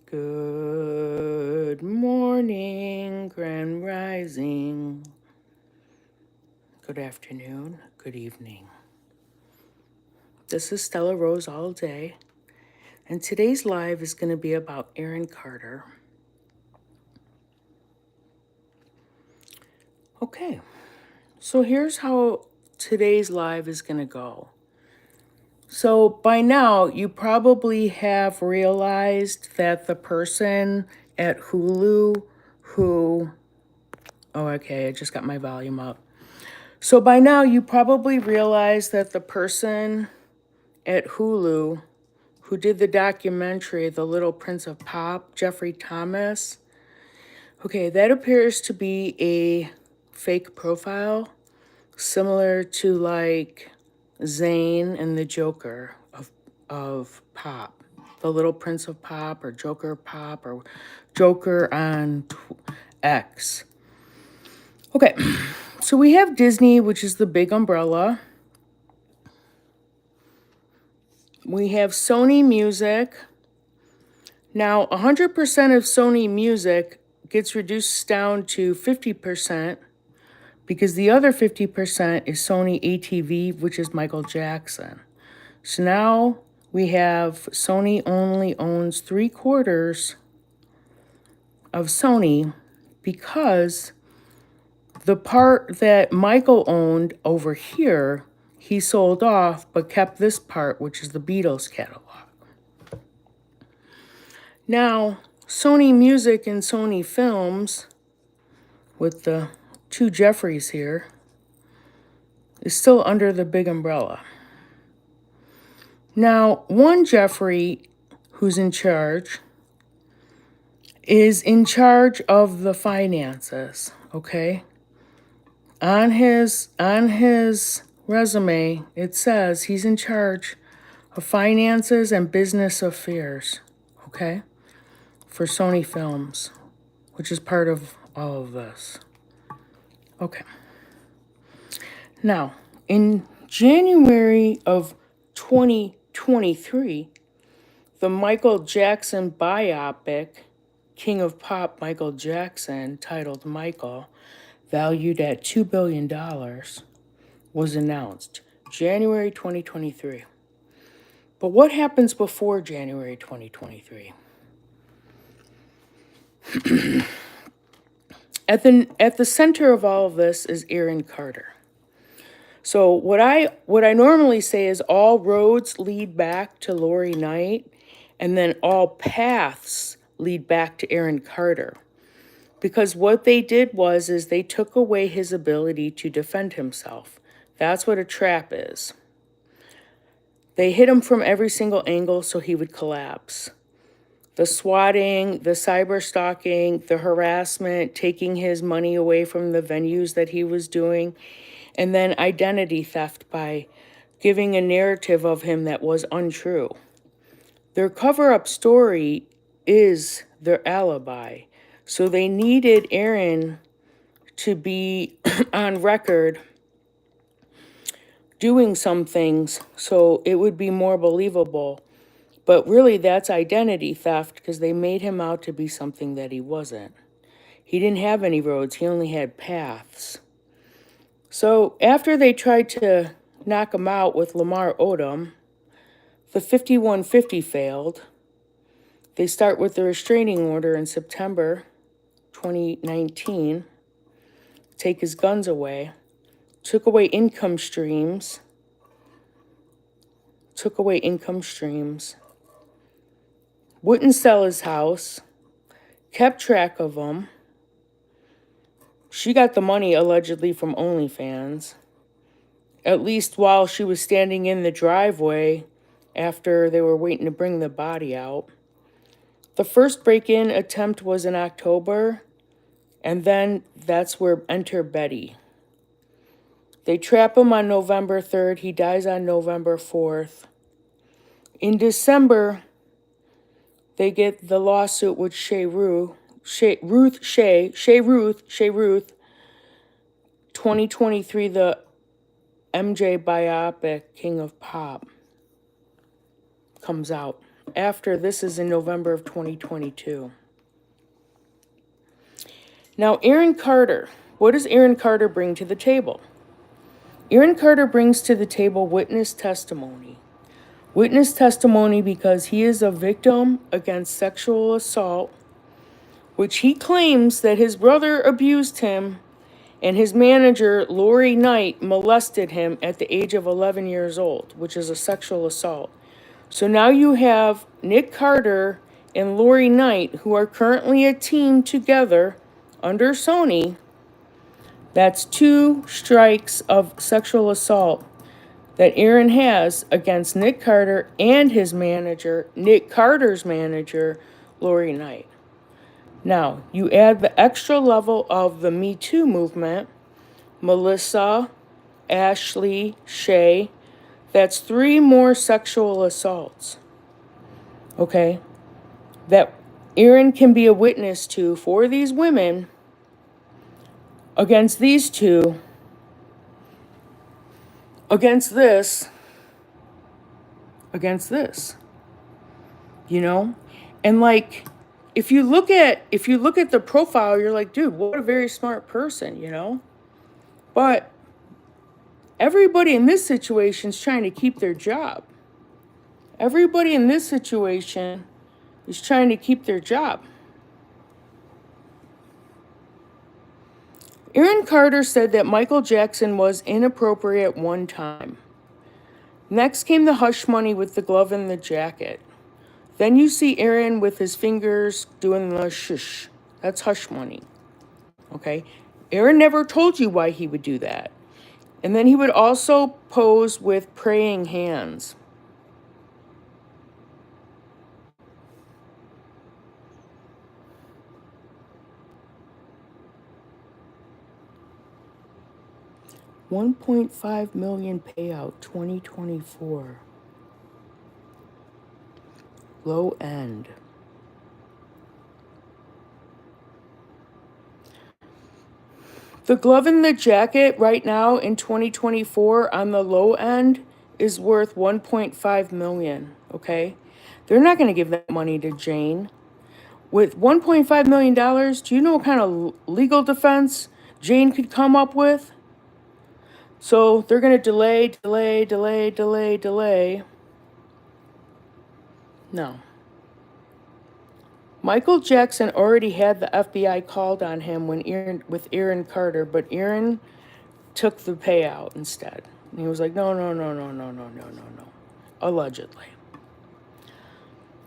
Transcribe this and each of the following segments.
Good morning, grand rising. Good afternoon, good evening. This is StellaRoseAllDay, and today's live is going to be about Aaron Carter. Okay, so here's how today's live is going to go. So by now, you probably have realized that the person at Hulu I just got my volume up. So by now, you probably realize that the person at Hulu who did the documentary, The Little Prince of Pop, Jeffrey Thomas, okay, that appears to be a fake profile, similar to like Zayn and the Joker of Pop, The Little Prince of Pop, or Joker Pop, or Joker on X. Okay, so we have Disney, which is the big umbrella. We have Sony Music. Now, 100% of Sony Music gets reduced down to 50% because the other 50% is Sony ATV, which is Michael Jackson. So now we have Sony only owns 3/4 of Sony because the part that Michael owned over here, he sold off but kept this part, which is the Beatles catalog. Now, Sony Music and Sony Films, with the two Jeffreys here, is still under the big umbrella. Now, one Jeffrey who's in charge is in charge of the finances, okay? On his resume, it says he's in charge of finances and business affairs, okay? For Sony Films, which is part of all of this. Okay. Now, in January of 2023, the Michael Jackson biopic, King of Pop Michael Jackson, titled Michael, valued at $2 billion, was announced. January 2023. But what happens before January 2023? At the center of all of this is Aaron Carter. So what I normally say is all roads lead back to Lori Knight, and then all paths lead back to Aaron Carter. Because what they did is they took away his ability to defend himself. That's what a trap is. They hit him from every single angle so he would collapse. The swatting, the cyber stalking, the harassment, taking his money away from the venues that he was doing, and then identity theft by giving a narrative of him that was untrue. Their cover-up story is their alibi. So they needed Aaron to be on record doing some things so it would be more believable. But really, that's identity theft because they made him out to be something that he wasn't. He didn't have any roads. He only had paths. So after they tried to knock him out with Lamar Odom, the 5150 failed. They start with the restraining order in September 2019, take his guns away, took away income streams, wouldn't sell his house, kept track of him. She got the money allegedly from OnlyFans, at least while she was standing in the driveway after they were waiting to bring the body out. The first break-in attempt was in October, and then that's where enter Betty. They trap him on November 3rd. He dies on November 4th. In December, they get the lawsuit with Ruth, 2023, the MJ biopic, King of Pop, comes out. after this is in November of 2022. Now, Aaron Carter. What does Aaron Carter bring to the table? Aaron Carter brings to the table witness testimony. Witness testimony because he is a victim against sexual assault, which he claims that his brother abused him and his manager, Lori Knight, molested him at the age of 11 years old, which is a sexual assault. So now you have Nick Carter and Lori Knight, who are currently a team together under Sony. That's 2 strikes of sexual assault that Aaron has against Nick Carter and his manager, Nick Carter's manager, Lori Knight. Now, you add the extra level of the Me Too movement, Melissa, Ashley, Shay, that's 3 more sexual assaults, okay, that Aaron can be a witness to for these women against these 2, against this, you know? And like, if you look at the profile, you're like, dude, what a very smart person, you know? But everybody in this situation is trying to keep their job. Everybody in this situation is trying to keep their job. Aaron Carter said that Michael Jackson was inappropriate one time. Next came the hush money with the glove and the jacket. Then you see Aaron with his fingers doing the shush. That's hush money. Okay? Aaron never told you why he would do that. And then he would also pose with praying hands. $1.5 million payout 2024. Low end. The glove and the jacket right now in 2024 on the low end is worth 1.5 million, okay? They're not going to give that money to Jane. With $1.5 million, do you know what kind of legal defense Jane could come up with? So they're going to delay. No. Michael Jackson already had the FBI called on him with Aaron Carter, but Aaron took the payout instead. And he was like, no. Allegedly.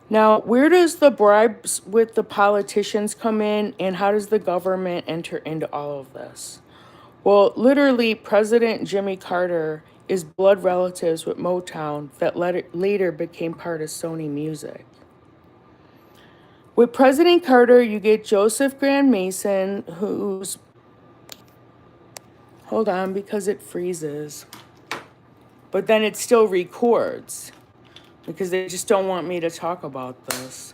Now, where does the bribes with the politicians come in, and how does the government enter into all of this? Well, literally, President Jimmy Carter is blood relatives with Motown that later became part of Sony Music. With President Carter, you get Joseph Grand Mason, who's... Hold on, because it freezes. But then it still records, because they just don't want me to talk about this.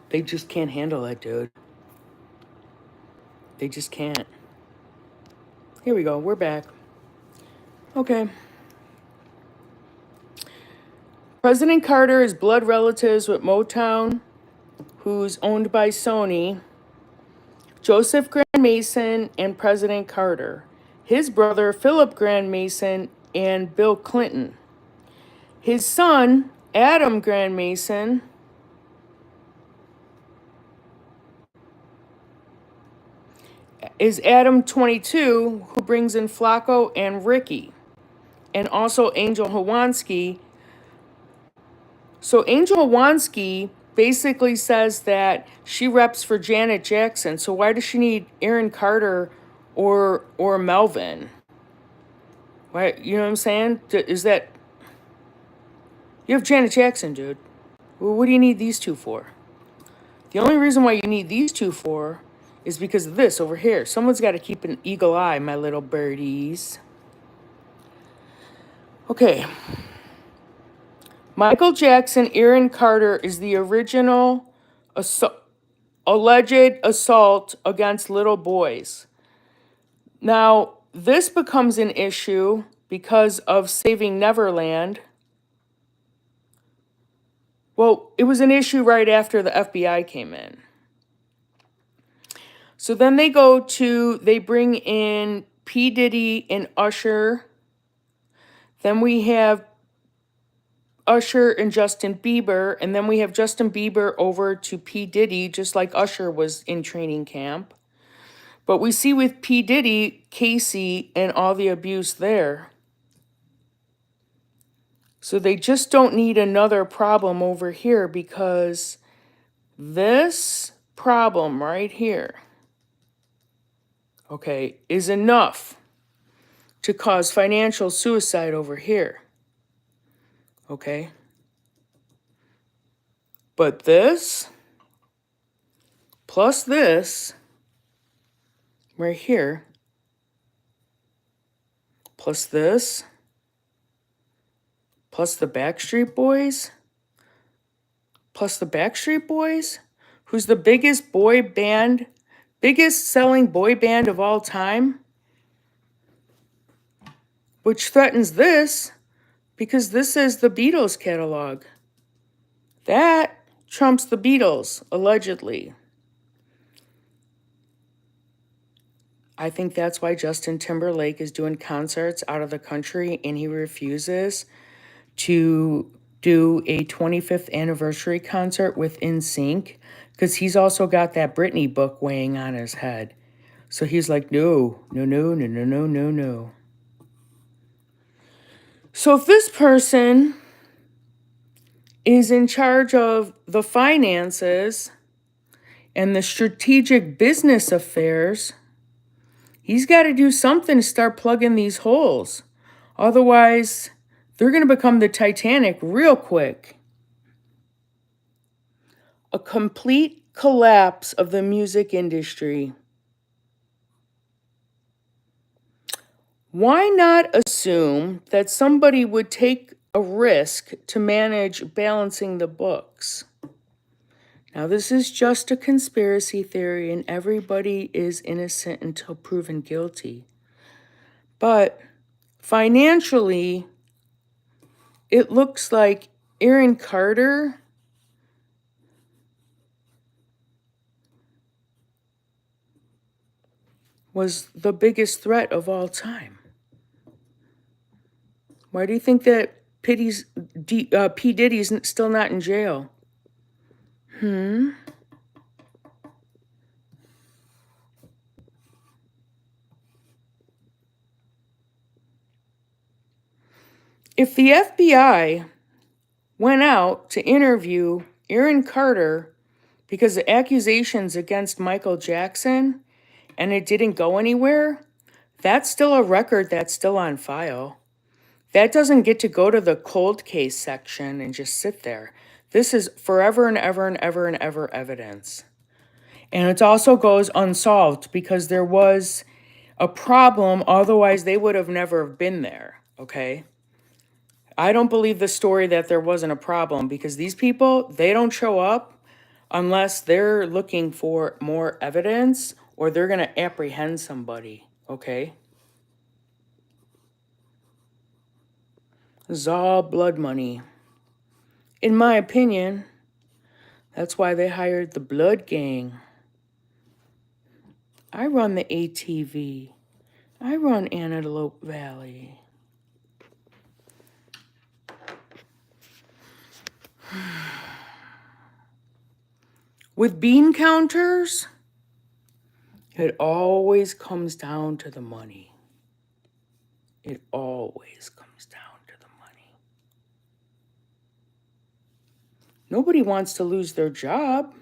They just can't handle it, dude. They just can't. Here we go. We're back. Okay. President Carter is blood relatives with Motown, who's owned by Sony, Joseph Grand Mason, and President Carter. His brother, Philip Grand Mason, and Bill Clinton. His son, Adam Grand Mason, is Adam 22, who brings in Flacco and Ricky, and also Angel Hawansky. So Angel Hawansky basically says that she reps for Janet Jackson. So why does she need Aaron Carter or Melvin? Why, you know what I'm saying? Is that... You have Janet Jackson, dude. Well, what do you need these 2 for? The only reason why you need these 2 for is because of this over here. Someone's got to keep an eagle eye, my little birdies. Okay. Michael Jackson, Aaron Carter is the original alleged assault against little boys. Now, this becomes an issue because of Saving Neverland. Well, it was an issue right after the FBI came in. So then they bring in P. Diddy and Usher. Then we have Usher and Justin Bieber, and then we have Justin Bieber over to P. Diddy, just like Usher was in training camp. But we see with P. Diddy, Casey, and all the abuse there. So they just don't need another problem over here because this problem right here, okay, is enough to cause financial suicide over here. Okay? But this, plus this, right here, plus this, plus the Backstreet Boys, who's the biggest selling boy band of all time, which threatens this because this is the Beatles catalog. That trumps the Beatles, allegedly. I think that's why Justin Timberlake is doing concerts out of the country and he refuses to do a 25th anniversary concert with NSYNC because he's also got that Britney book weighing on his head. So he's like, no. So if this person is in charge of the finances and the strategic business affairs, he's got to do something to start plugging these holes. Otherwise, they're going to become the Titanic real quick. A complete collapse of the music industry. Why not assume that somebody would take a risk to manage balancing the books? Now, this is just a conspiracy theory, and everybody is innocent until proven guilty. But financially, it looks like Aaron Carter was the biggest threat of all time. Why do you think that P. Diddy's still not in jail? If the FBI went out to interview Aaron Carter because of accusations against Michael Jackson and it didn't go anywhere, that's still a record that's still on file. That doesn't get to go to the cold case section and just sit there. This is forever and ever and ever and ever evidence. And it also goes unsolved because there was a problem, otherwise they would have never been there, okay? I don't believe the story that there wasn't a problem because these people, they don't show up unless they're looking for more evidence or they're going to apprehend somebody, okay? This is all blood money. In my opinion, that's why they hired the Blood Gang. I run the ATV. I run Antelope Valley. With bean counters, it always comes down to the money. It always comes down to the money. Nobody wants to lose their job.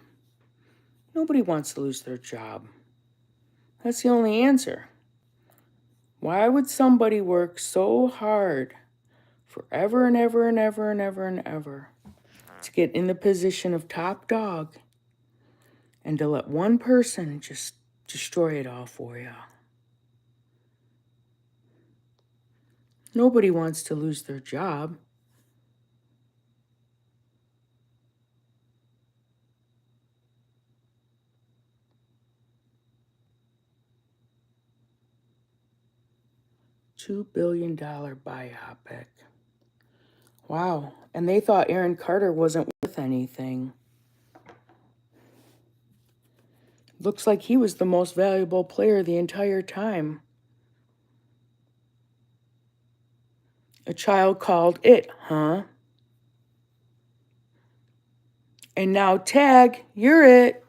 Nobody wants to lose their job. That's the only answer. Why would somebody work so hard forever and ever and ever and ever and ever to get in the position of top dog and to let one person just destroy it all for you? Nobody wants to lose their job. $2 billion biopic. Wow. And they thought Aaron Carter wasn't worth anything. Looks like he was the most valuable player the entire time. A child called it, huh? And now, Tag, you're it.